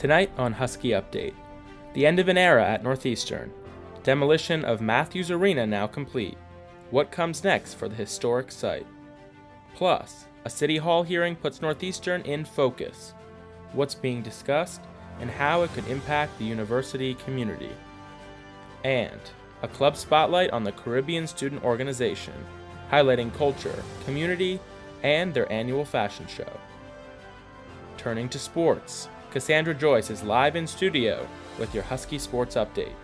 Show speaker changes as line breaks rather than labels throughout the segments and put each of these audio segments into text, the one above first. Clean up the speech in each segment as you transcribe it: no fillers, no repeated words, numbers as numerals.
Tonight on Husky Update, the end of an era at Northeastern, demolition of Matthews Arena now complete, what comes next for the historic site. Plus, a City Hall hearing puts Northeastern in focus, what's being discussed, and how it could impact the university community. And a club spotlight on the Caribbean Student Organization, highlighting culture, community, and their annual fashion show. Turning to sports, Cassandra Joyce is live in studio with your Husky Sports Update.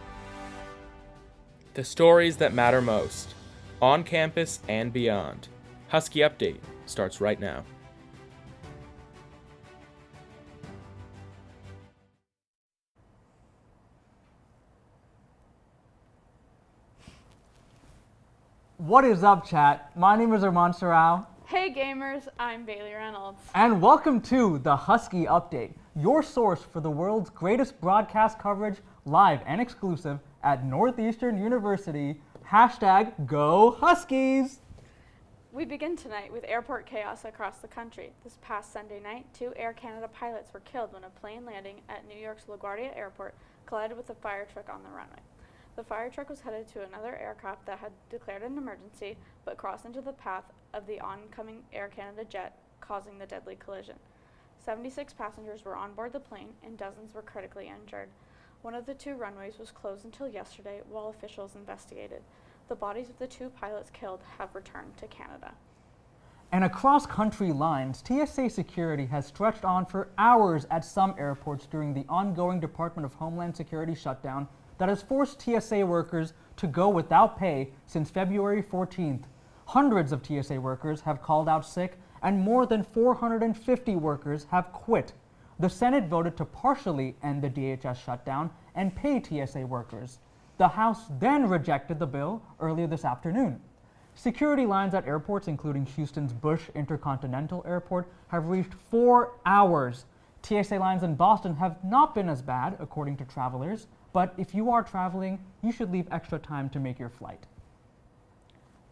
The stories that matter most, on campus and beyond. Husky Update starts right now.
What is up, chat? My name is Arman Sarao.
Hey gamers, I'm Bailey Reynolds.
And welcome to the Husky Update, your source for the world's greatest broadcast coverage, live and exclusive at Northeastern University. #Go Huskies!
We begin tonight with airport chaos across the country. This past Sunday night, 2 Air Canada pilots were killed when a plane landing at New York's LaGuardia Airport collided with a fire truck on the runway. The fire truck was headed to another aircraft that had declared an emergency, but crossed into the path of the oncoming Air Canada jet, causing the deadly collision. 76 passengers were on board the plane, and dozens were critically injured. One of the 2 runways was closed until yesterday while officials investigated. The bodies of the 2 pilots killed have returned to Canada.
And across country lines, TSA security has stretched on for hours at some airports during the ongoing Department of Homeland Security shutdown that has forced TSA workers to go without pay since February 14th. Hundreds of TSA workers have called out sick, and more than 450 workers have quit. The Senate voted to partially end the DHS shutdown and pay TSA workers. The House then rejected the bill earlier this afternoon. Security lines at airports, including Houston's Bush Intercontinental Airport, have reached 4 hours. TSA lines in Boston have not been as bad, according to travelers. But if you are traveling, you should leave extra time to make your flight.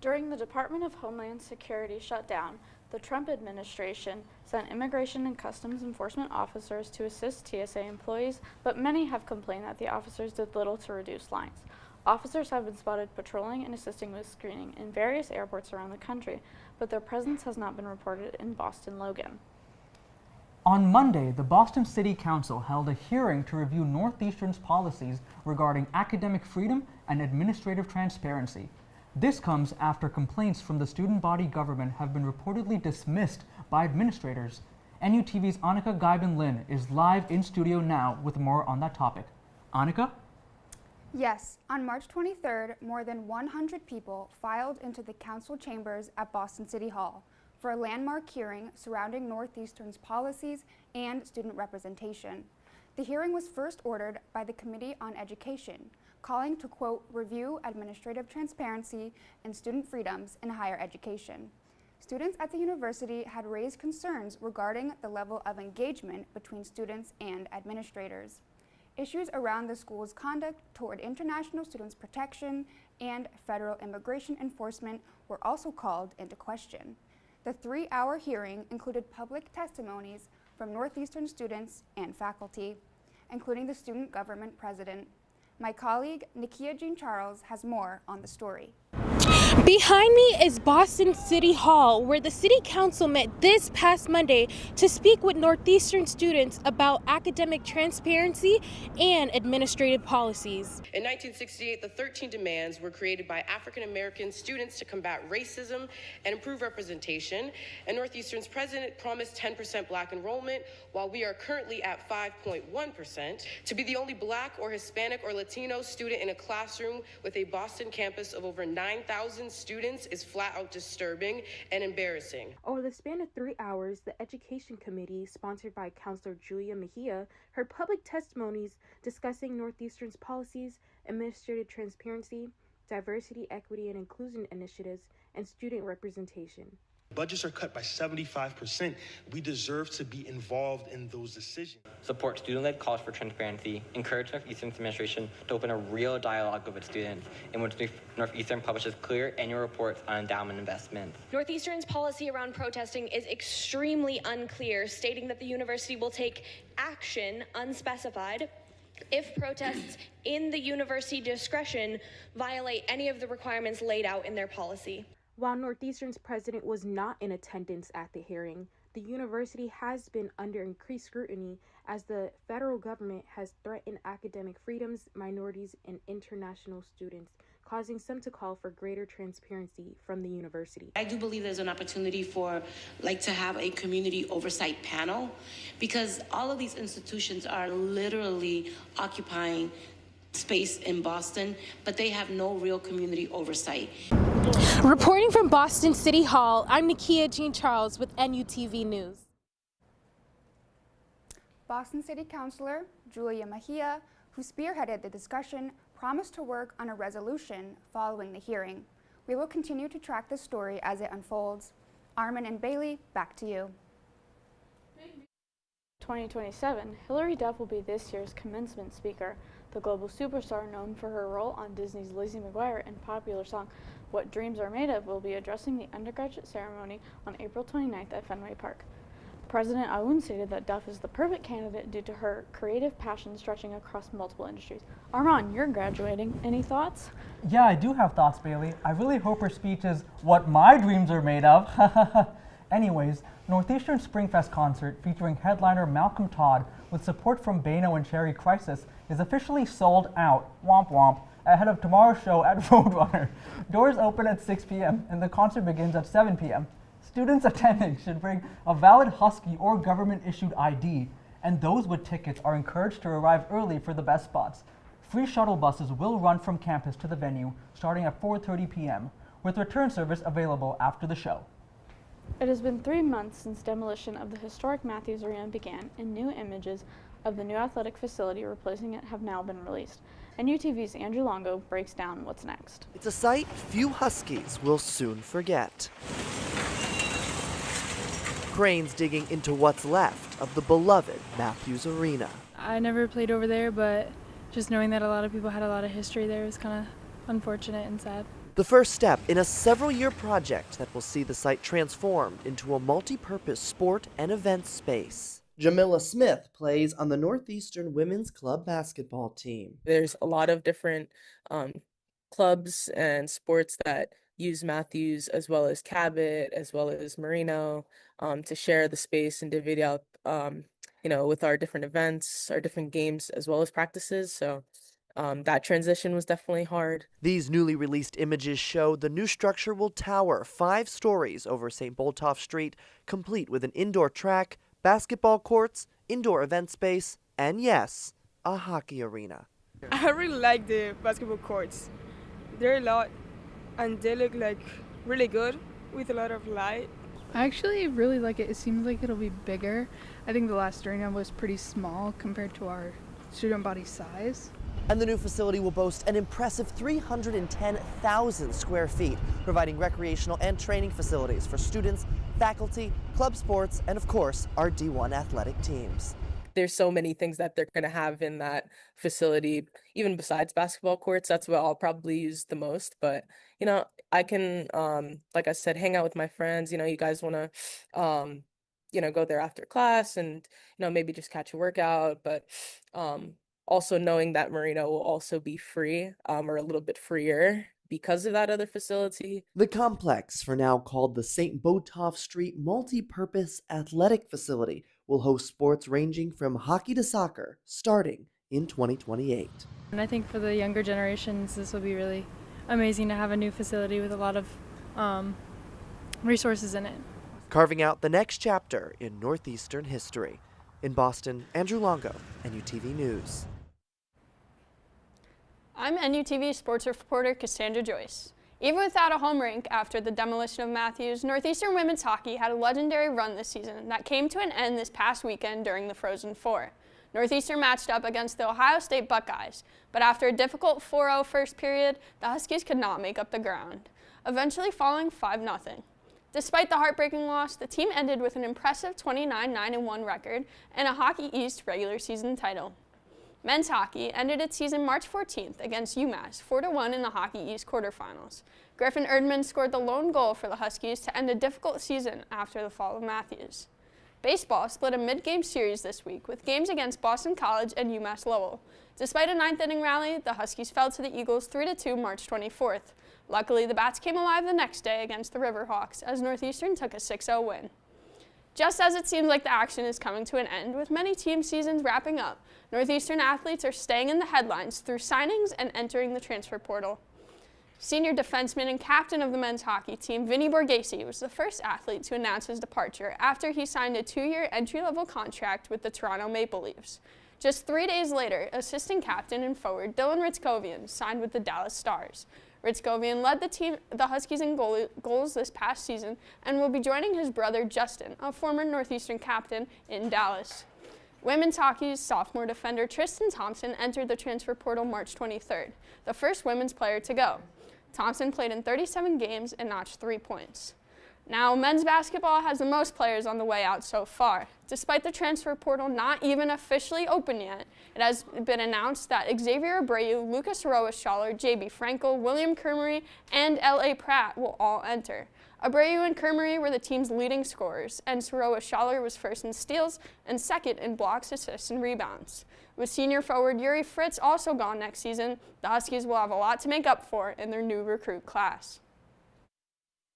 During the Department of Homeland Security shutdown, the Trump administration sent Immigration and Customs Enforcement officers to assist TSA employees, but many have complained that the officers did little to reduce lines. Officers have been spotted patrolling and assisting with screening in various airports around the country, but their presence has not been reported in Boston Logan.
On Monday, the Boston City Council held a hearing to review Northeastern's policies regarding academic freedom and administrative transparency. This comes after complaints from the student body government have been reportedly dismissed by administrators. NUTV's Annika Guybin-Lin is live in studio now with more on that topic. Annika?
Yes, on March 23rd, more than 100 people filed into the council chambers at Boston City Hall for a landmark hearing surrounding Northeastern's policies and student representation. The hearing was first ordered by the Committee on Education, calling to, quote, review administrative transparency and student freedoms in higher education. Students at the university had raised concerns regarding the level of engagement between students and administrators. Issues around the school's conduct toward international students' protection and federal immigration enforcement were also called into question. The 3-hour hearing included public testimonies from Northeastern students and faculty, including the student government president. My colleague, Nikia Jean Charles, has more on the story.
Behind me is Boston City Hall, where the City Council met this past Monday to speak with Northeastern students about academic transparency and administrative policies.
In 1968, the 13 demands were created by African American students to combat racism and improve representation, and Northeastern's president promised 10% Black enrollment, while we are currently at 5.1%. To be the only Black or Hispanic or Latino student in a classroom with a Boston campus of over 9,000 students is flat out disturbing and embarrassing.
Over the span of 3 hours, the Education Committee, sponsored by Counselor Julia Mejia, heard public testimonies discussing Northeastern's policies, administrative transparency, diversity, equity, and inclusion initiatives, and student representation.
Budgets are cut by 75%. We deserve to be involved in those decisions.
Support student-led calls for transparency, encourage Northeastern's administration to open a real dialogue with its students, in which Northeastern publishes clear annual reports on endowment investments.
Northeastern's policy around protesting is extremely unclear, stating that the university will take action, unspecified, if protests in the university discretion violate any of the requirements laid out in their policy.
While Northeastern's president was not in attendance at the hearing, the university has been under increased scrutiny as the federal government has threatened academic freedoms, minorities, and international students, causing some to call for greater transparency from the university.
I do believe there's an opportunity for to have a community oversight panel, because all of these institutions are literally occupying space in Boston, but they have no real community oversight.
Reporting from Boston City Hall, I'm Nakia Jean Charles with NUTV News.
Boston City Councilor Julia Mejia, who spearheaded the discussion, promised to work on a resolution following the hearing. We will continue to track this story as it unfolds. Armin and Bailey, back to you.
2027, Hilary Duff will be this year's commencement speaker. The global superstar, known for her role on Disney's Lizzie McGuire and popular song What Dreams Are Made Of, will be addressing the undergraduate ceremony on April 29th at Fenway Park. President Aoun stated that Duff is the perfect candidate due to her creative passion stretching across multiple industries. Armand, you're graduating. Any thoughts?
Yeah, I do have thoughts, Bailey. I really hope her speech is what my dreams are made of. Anyways, Northeastern Springfest concert featuring headliner Malcolm Todd with support from Bano and Cherry Crisis is officially sold out, womp womp, ahead of tomorrow's show at Roadrunner. Doors open at 6 p.m. and the concert begins at 7 p.m. Students attending should bring a valid Husky or government-issued ID, and those with tickets are encouraged to arrive early for the best spots. Free shuttle buses will run from campus to the venue starting at 4:30 p.m., with return service available after the show.
It has been 3 months since demolition of the historic Matthews Arena began, and new images of the new athletic facility replacing it have now been released. NUTV's Andrew Longo breaks down what's next.
It's a sight few Huskies will soon forget. Cranes digging into what's left of the beloved Matthews Arena.
I never played over there, but just knowing that a lot of people had a lot of history there was kind of unfortunate and sad.
The first step in a several-year project that will see the site transformed into a multi-purpose sport and event space. Jamila Smith plays on the Northeastern Women's Club basketball team.
There's a lot of different clubs and sports that use Matthews, as well as Cabot, as well as Marino, to share the space and divvy it up, with our different events, our different games, as well as practices. So that transition was definitely hard.
These newly released images show the new structure will tower 5 stories over St. Botolph Street, complete with an indoor track, basketball courts, indoor event space, and yes, a hockey arena.
I really like the basketball courts. They're a lot, and they look like really good with a lot of light.
I actually really like it. It seems like it'll be bigger. I think the last arena was pretty small compared to our student body size.
And the new facility will boast an impressive 310,000 square feet, providing recreational and training facilities for students, faculty, club sports, and of course, our D1 athletic teams.
There's so many things that they're going to have in that facility, even besides basketball courts. That's what I'll probably use the most. But, I can, like I said, hang out with my friends. You guys want to, go there after class and, maybe just catch a workout. But also knowing that Marino will also be free or a little bit freer because of that other facility.
The complex, for now called the St. Botolph Street Multi-Purpose Athletic Facility, will host sports ranging from hockey to soccer, starting in 2028.
And I think for the younger generations, this will be really amazing to have a new facility with a lot of resources in it.
Carving out the next chapter in Northeastern history. In Boston, Andrew Longo, NUTV News.
I'm NUTV sports reporter Cassandra Joyce. Even without a home rink after the demolition of Matthews, Northeastern women's hockey had a legendary run this season that came to an end this past weekend during the Frozen Four. Northeastern matched up against the Ohio State Buckeyes, but after a difficult 4-0 first period, the Huskies could not make up the ground, eventually falling 5-0. Despite the heartbreaking loss, the team ended with an impressive 29-9-1 record and a Hockey East regular season title. Men's hockey ended its season March 14th against UMass 4-1 in the Hockey East quarterfinals. Griffin Erdman scored the lone goal for the Huskies to end a difficult season after the fall of Matthews. Baseball split a mid-game series this week with games against Boston College and UMass Lowell. Despite a ninth-inning rally, the Huskies fell to the Eagles 3-2 March 24th. Luckily, the Bats came alive the next day against the Riverhawks as Northeastern took a 6-0 win. Just as it seems like the action is coming to an end, with many team seasons wrapping up, Northeastern athletes are staying in the headlines through signings and entering the transfer portal. Senior defenseman and captain of the men's hockey team, Vinny Borghese, was the first athlete to announce his departure after he signed a 2-year entry-level contract with the Toronto Maple Leafs. Just 3 days later, assistant captain and forward Dylan Ritzkovian signed with the Dallas Stars. Ritzkovian led the Huskies in goals this past season and will be joining his brother Justin, a former Northeastern captain, in Dallas. Women's hockey's sophomore defender Tristan Thompson entered the transfer portal March 23rd, the first women's player to go. Thompson played in 37 games and notched 3 points. Now, men's basketball has the most players on the way out so far. Despite the transfer portal not even officially open yet, it has been announced that Xavier Abreu, Lucas Roa-Schaller, J.B. Frankel, William Kermery, and L.A. Pratt will all enter. Abreu and Kermery were the team's leading scorers, and Roa-Schaller was first in steals and second in blocks, assists, and rebounds. With senior forward Yuri Fritz also gone next season, the Huskies will have a lot to make up for in their new recruit class.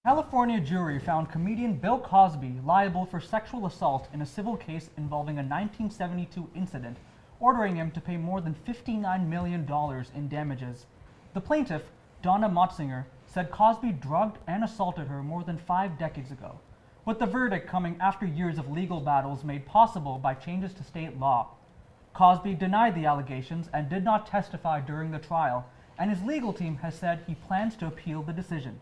California jury found comedian Bill Cosby liable for sexual assault in a civil case involving a 1972 incident, ordering him to pay more than $59 million in damages. The plaintiff, Donna Motzinger, said Cosby drugged and assaulted her more than 5 decades ago, with the verdict coming after years of legal battles made possible by changes to state law. Cosby denied the allegations and did not testify during the trial, and his legal team has said he plans to appeal the decision.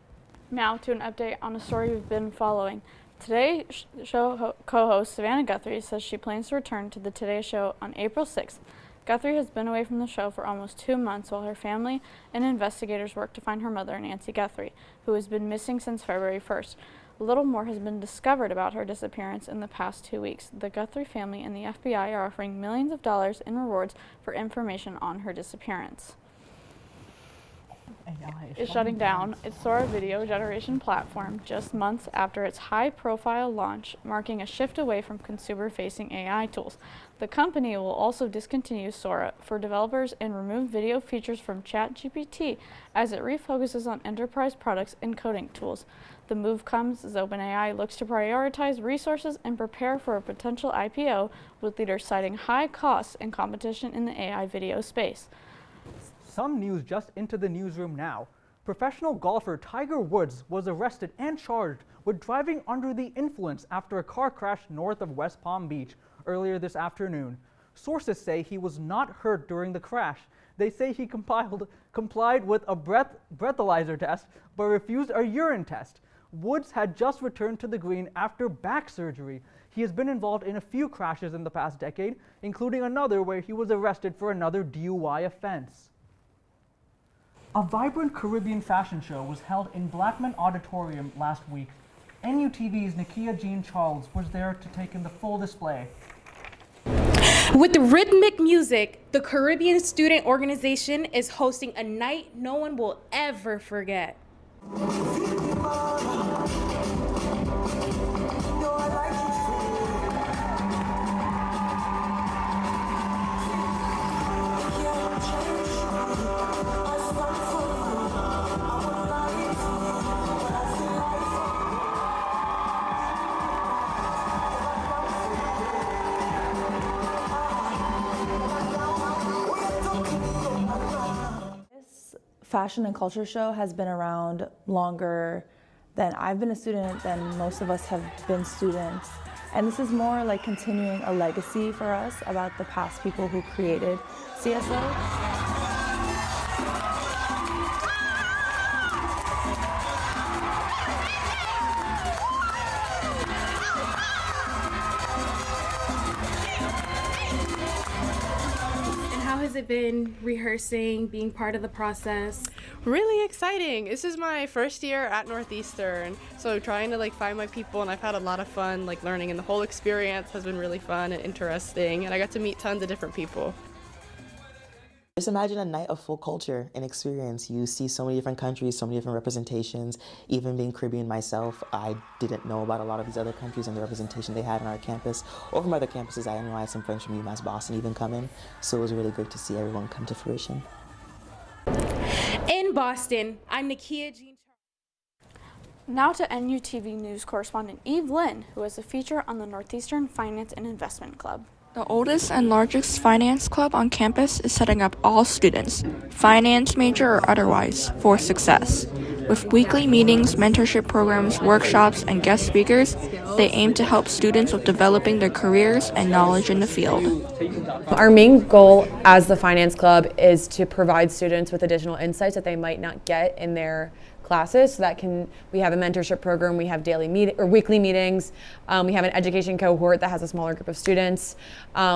Now to an update on a story we've been following. Today Show co-host Savannah Guthrie says she plans to return to the Today Show on April 6th. Guthrie has been away from the show for almost 2 months while her family and investigators work to find her mother, Nancy Guthrie, who has been missing since February 1st. Little more has been discovered about her disappearance in the past 2 weeks. The Guthrie family and the FBI are offering millions of dollars in rewards for information on her disappearance. Is shutting down its Sora video generation platform just months after its high-profile launch, marking a shift away from consumer-facing AI tools. The company will also discontinue Sora for developers and remove video features from ChatGPT as it refocuses on enterprise products and coding tools. The move comes as OpenAI looks to prioritize resources and prepare for a potential IPO, with leaders citing high costs and competition in the AI video space.
Some news just into the newsroom now. Professional golfer Tiger Woods was arrested and charged with driving under the influence after a car crash north of West Palm Beach earlier this afternoon. Sources say he was not hurt during the crash. They say he complied with a breathalyzer test but refused a urine test. Woods had just returned to the green after back surgery. He has been involved in a few crashes in the past decade, including another where he was arrested for another DUI offense. A vibrant Caribbean fashion show was held in Blackman Auditorium last week. NUTV's Nakia Jean Charles was there to take in the full display.
With rhythmic music, the Caribbean Student Organization is hosting a night no one will ever forget.
Fashion and culture show has been around longer than I've been a student, than most of us have been students. And this is more like continuing a legacy for us about the past people who created CSO.
has it been rehearsing, being part of the process?
Really exciting. This is my first year at Northeastern, so trying to find my people, and I've had a lot of fun learning, and the whole experience has been really fun and interesting, and I got to meet tons of different people.
Just imagine a night of full culture and experience. You see so many different countries, so many different representations. Even being Caribbean myself, I didn't know about a lot of these other countries and the representation they had on our campus or from other campuses. I know I had some friends from UMass Boston even come in, so it was really great to see everyone come to fruition.
In Boston, I'm Nakia Jean.
Now to NUTV News correspondent Eve Lynn, who has a feature on the Northeastern Finance and Investment Club.
The oldest and largest finance club on campus is setting up all students, finance major or otherwise, for success. With weekly meetings, mentorship programs, workshops, and guest speakers, they aim to help students with developing their careers and knowledge in the field.
Our main goal as the finance club is to provide students with additional insights that they might not get in their classes. So we have a mentorship program, we have weekly meetings, we have an education cohort that has a smaller group of students.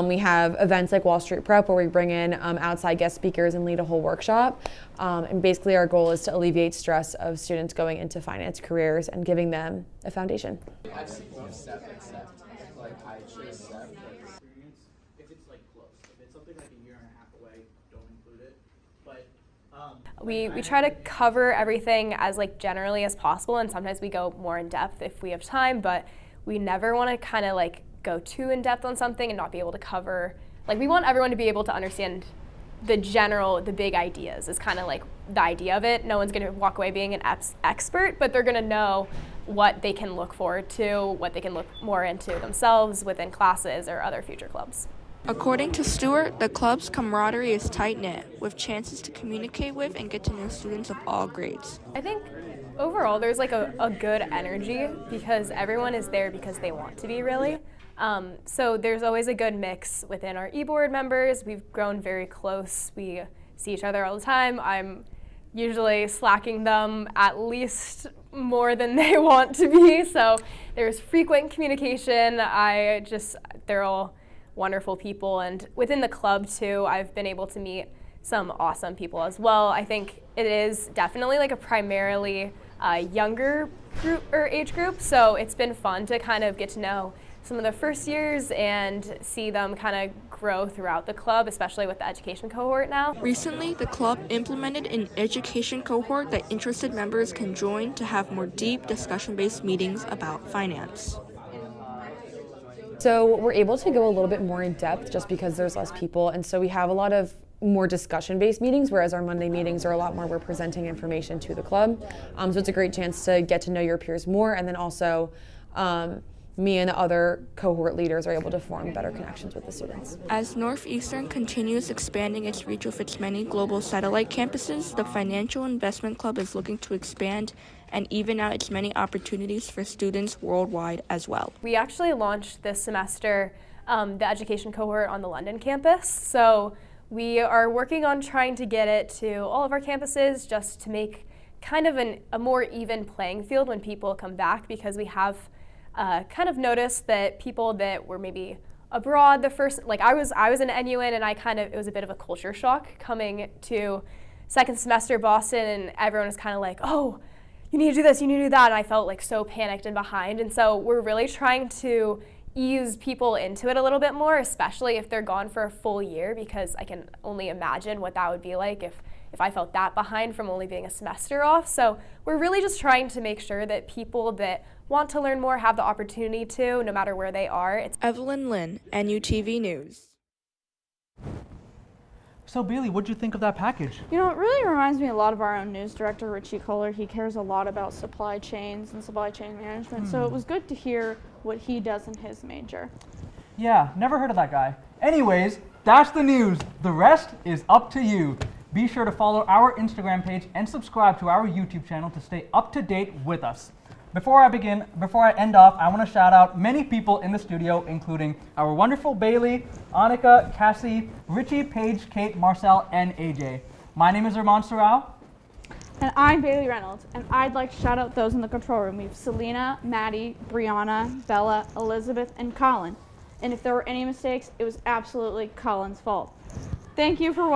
We have events like Wall Street Prep where we bring in outside guest speakers and lead a whole workshop. And basically our goal is to alleviate stress of students going into finance careers and giving them a foundation.
We try to cover everything as generally as possible, and sometimes we go more in depth if we have time, but we never want to kind of go too in depth on something and not be able to cover, we want everyone to be able to understand the big ideas is kind of the idea of it. No one's going to walk away being an expert, but they're going to know what they can look forward to, what they can look more into themselves within classes or other future clubs.
According to Stewart, the club's camaraderie is tight-knit, with chances to communicate with and get to know students of all grades.
I think overall there's a good energy because everyone is there because they want to be, really. So there's always a good mix within our e-board members. We've grown very close. We see each other all the time. I'm usually slacking them at least more than they want to be, so there's frequent communication. They're all wonderful people, and within the club too, I've been able to meet some awesome people as well. I think it is definitely a primarily younger group or age group, so it's been fun to kind of get to know some of the first years and see them kind of grow throughout the club, especially with the education cohort now.
Recently, the club implemented an education cohort that interested members can join to have more deep discussion-based meetings about finance.
So we're able to go a little bit more in depth just because there's less people, and so we have a lot of more discussion-based meetings, whereas our Monday meetings are a lot more we're presenting information to the club. So it's a great chance to get to know your peers more, and then also me and the other cohort leaders are able to form better connections with the students.
As Northeastern continues expanding its reach with its many global satellite campuses, the Financial Investment Club is looking to expand and even out its many opportunities for students worldwide as well.
We actually launched this semester the education cohort on the London campus, so we are working on trying to get it to all of our campuses just to make kind of a more even playing field when people come back, because we have kind of noticed that people that were maybe abroad the first, I was in NUN, and it was a bit of a culture shock coming to second semester Boston, and everyone was kind of oh, you need to do this, you need to do that, and I felt so panicked and behind. And so we're really trying to ease people into it a little bit more, especially if they're gone for a full year, because I can only imagine what that would be like if I felt that behind from only being a semester off. So we're really just trying to make sure that people that want to learn more have the opportunity to, no matter where they are. It's
Evelyn Lynn, NUTV News.
So Bailey, what'd you think of that package?
It really reminds me a lot of our own news director, Richie Kohler. He cares a lot about supply chains and supply chain management, so it was good to hear what he does in his major.
Yeah, never heard of that guy. Anyways, that's the news. The rest is up to you. Be sure to follow our Instagram page and subscribe to our YouTube channel to stay up to date with us. Before I end off, I want to shout out many people in the studio, including our wonderful Bailey, Annika, Cassie, Richie, Paige, Kate, Marcel, and AJ. My name is Armand Sorrell.
And I'm Bailey Reynolds, and I'd like to shout out those in the control room. We have Selena, Maddie, Brianna, Bella, Elizabeth, and Colin. And if there were any mistakes, it was absolutely Colin's fault.
Thank you for watching.